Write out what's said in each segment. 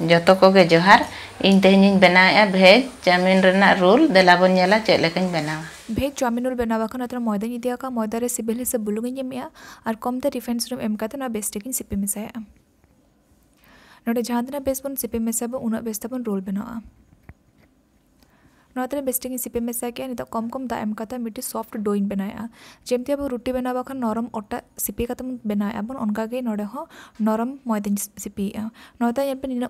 जोतो कोगे जोहार इन तेहनिन बनाया भेज चाउमिन रेना रोल देला बन नेला चेक लेकाኝ बनावा भेज चाउमिन रोल बनावा खन अत्र मैदा इदिया का मैदा रे सिबिल हिसाब बुलुग एमिया और कम ते रिफाइन सुनुम एम काते ना बेस्ट किन सिपि मिसाया नोडे जहां तना बेस्ट बन सिपि मिसाबो उना बेस्ट बन रोल बनावा नोतरे बेस्ट किन सिपि मिसा के नि तो कम कम दा एम काते मिटी सॉफ्ट डोइन बनाया जेमति अब रोटी बनावा खन नरम ओटा सिपि काते बनाया बन अनका के नोडे हो नरम मैदा सिपि नोता ये पे नि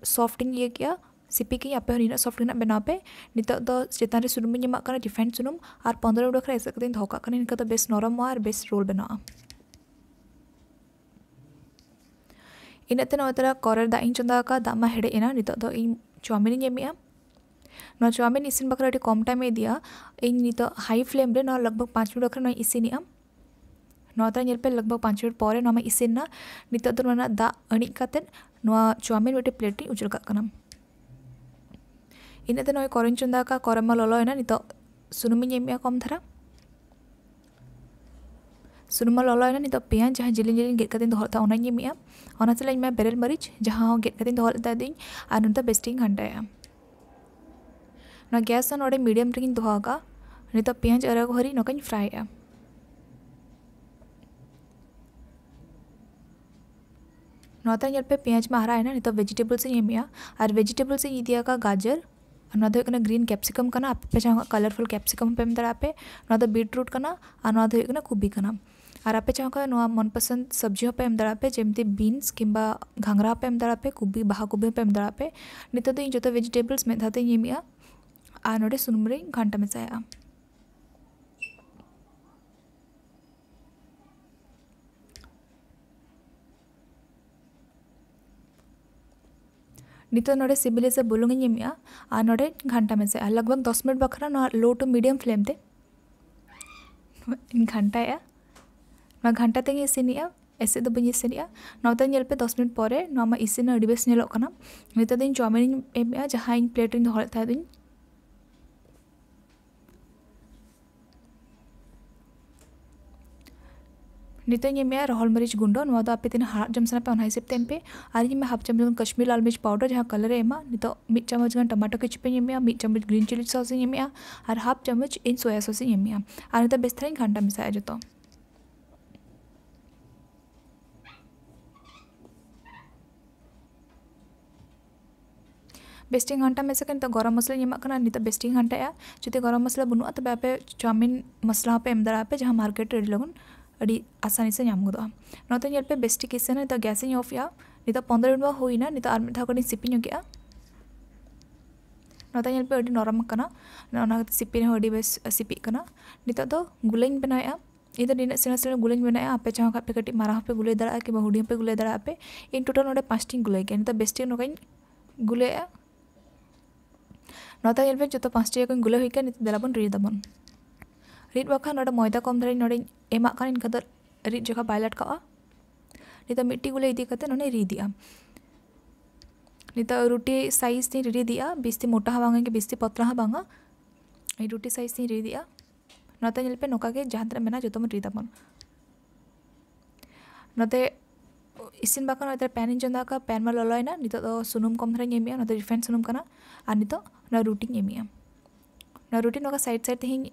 सॉफ्टिंग ये किया सिपि की आपे हरिना सॉफ्ट ना बनाव पे नित दो चेतान रे सुनुम ᱧᱮᱢᱟᱜ ᱠᱟᱱᱟ रिफाइंड सुनुम और 15 मिनट रे एसे कते धोका कने इनका तो बेस नरम और बेस रोल बनावा इनते नोतरा कोरे दा इन चंदा का दामा हेडे एना नित दो इन चाउमिन ᱧᱮᱢिया नो चाउमिन इसिन बकरा टी कम टाइम दिया इन नित हाई फ्लेम रे न लगभग 5 मिनट रे इसिनिया नोता ñel पे लगभग 5 मिनट परे नमा इसिनना नित दो ना दा अणि काते नो चाउमिन वेटे प्लेट टी उजल का कना इनते नय कोरेन चंदा का कोरमा ललोयना नित सुनुमिन एमिया कम धरा सुनुमा ललोयना नित पियाज जहां जिलिन जिलिन गेट कतिन दोहता ओना एमिया ओना चला मैं बेरेल मरीच जहां गेट कतिन दोहता दिन आर नंतर बेस्टिंग घंटाया ना गैस नोडे मीडियम रे दोहागा नित पियाज अरग हरी नकन फ्राई नोता ñel पे पियाज में हरा है ना नित वेजिटेबल्स एमिया और वेजिटेबल्स इदिया का गाजर ना दो ग्रीन कैप्सिकम कना आपे चाहो कलरफुल कैप्सिकम पे दड़ा पे ना दो बीटरूट कना और ना दो कुबी कना और आपे चाहो ना मनपसंद सब्जी पे दड़ा पे जेमती बीन्स किंबा घांगरा पे दड़ा पे कुबी बाहा कुबी पे दड़ा पे नित दो जो वेजिटेबल्स में धाते एमिया और नोडे सुनुम रे घंटा मेसाया नित नोडे सिबिल से बुलुंग एमिया और नोडे घंटा मेसा लगभग 10 मिनट बखरा ना लो टू मीडियम फ्लेम ते घंटाया ना घंटा ते इसिनिया ऐसे दो बनी इसिनिया नौता ñel पे 10 मिनट परे नमा इसिन अडी बेस ñelok kana नित दिन चाउमिन एमिया जहां इन प्लेट इन दोहल था दिन नित में रहल मरीच गुंडो नवा आपे तीन हाथ जमसना पे हिसाब तेम पे और में हाफ चम्मच कश्मीर लाल मिर्च पाउडर जहाँ कलर एमा नित मिड चम्मच गन टमाटो केचप पे मिड चम्मच ग्रीन चिली सॉस और हाफ चम्मच इन सोया सॉस और नित बेस थरा घंटा मिसाया जो बेस्टिंग घंटा में से तो गरम मसला एमा नित बेस्टिंग घंटा जो गरम मसला बनुआ तब आपे चाउमिन मसला पे एम दड़ा पे जहाँ मार्केट रेडी लगन अड़ी आसानी से नाम गदो नोते ñel पे बेस्टिक इसेना नित गैस ऑफ या नित 15 मिनट होइना नित आर मिठा कनी सिपि ñगेआ नोते ñel पे अड़ी नरम कना ना सिपि ने अड़ी बेस सिपि कना नित दो गुलेñ बनाया इधर दिन सेना सेना गुलेñ बनाया आपे चाहो का पे कटी मारा पे गुले दड़ा के बहुडी पे गुले दड़ा पे इन टोटल नोडे 5 टी गुले के नित बेस्टिक नोकन गुलेआ नोता ñel पे जो 5 टी को गुले होइके नित देलाबन री दबन रीड बखा नोडे मैदा कम धरे नोडे एमा का इनका दो रीड जगह बायलट का नित मिट्टी गुले इदी कते नोने री दिया नित रोटी साइज ती री दिया बिस्ती मोटा हवांगा के बिस्ती पतला हवांगा ए रोटी साइज ती री दिया नोते ñel पे नोका के जहां तरा मेना जतो मन री दबन नोते इसिन बाका नोते पैन इन चंदा का पैन मा ललोयना नित दो सुनुम कम धरे एमिया नोते रिफाइंड सुनुम कना आ नित ना रोटी एमिया ना रोटी नोका साइड साइड ते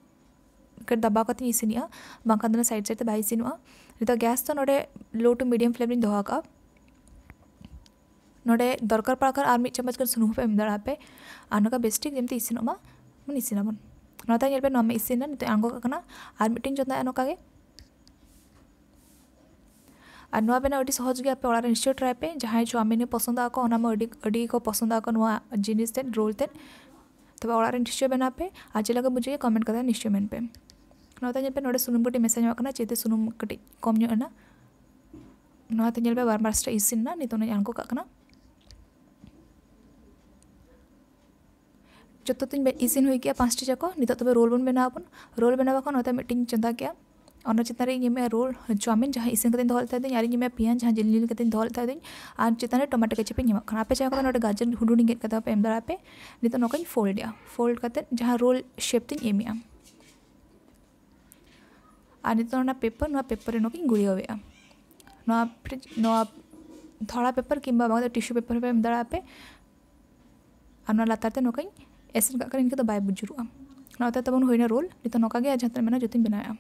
कर दबा कते इसिनिया बांका दना साइड साइड ते बाई सिनुआ नित गैस तो नोडे लो टू मीडियम फ्लेम इन दोहा का नोडे दरकार पड़कर आर मिड चम्मच कर सुनुम पे एम दड़ा पे आ नोका बेस्टिक जेमते इसिनोमा मन इसिनाबन नोता ñel पे नमे इसिना नित आंगो कना आर मिटिंग चंदा नोका गे और नोआ बेना अडी सहज गे आपे ओड़ा निश्चय ट्राई पे जहां चाउमिन पसंद आको ओना म अडी को पसंद आको नोआ जिनिस ते रोल ते तब ओड़ा निश्चय बना पे आज लगे मुझे कमेंट करता निश्चय मेन पे नोता ñel पे नोडे सुनुम कटी मेसा ñama चेते सुनुम कटी कम ño ना नोता ñel पे बार बार स्टा इसिन ना नितो ने आंको का कना जतो तीन इसिन हुई गया 5 टी जाको नितो तबे रोल बन बनाबन रोल बनाबा नोता मीटिंग चंदा गया और चितान रे रोल चाउमिन जहाँ इसिन कते दोहल था दिन यार पियाज जहाँ जिल जिल कते दोहल था दिन और चितान टमाटो केचप पे ñama आपे चाहो नोडे गाजर हुडुनी गेट कते पे एम दड़ा पे नितो नोकन फोल्ड कते जहाँ रोल शेप तीन एमिया और नितो ना पेपर रे नोकिन गुड़िया वे नो थोड़ा पेपर किंबा बांग टिश्यू पेपर पे एम दाड़ा पे और लातारते नौकाई एसेन का इनके तो बाय बुजुरुआ नाते तबन होइना रोल नितो नौका गे जहां मेना जुतिन बनाया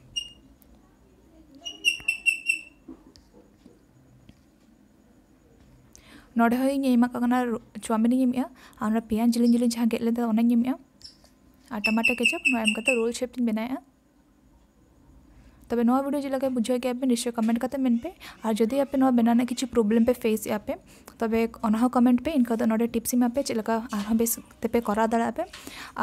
नोडे होइनी एमा काना चाउमिन एमिया और पेंयाज जिलिन जिलिन जहां गेट लेदा ओना एमिया और टमाटर केचप नो एम कते रोल शेप तिन बनाया तबे नो वीडियो जिला बुझे के आप निश्चय कमेंट करते मेन पे और जदि आप बनाना किसी प्रॉब्लम पे फेस या पे तबे ओना कमेंट पे इनका तो नोडे टिप्स में पे चिलका आर बेस पे करा दड़ा पे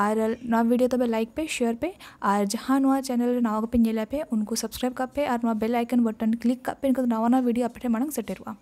और नवा वीडियो तबे लाइक पे शेयर पे और जहां नवा चैनल नवा पे नेला पे उनको सब्सक्राइब कर पे और नवा बेल आइकन बटन क्लिक कर पे इनका नवा वीडियो आप मांग सेटेरुआ।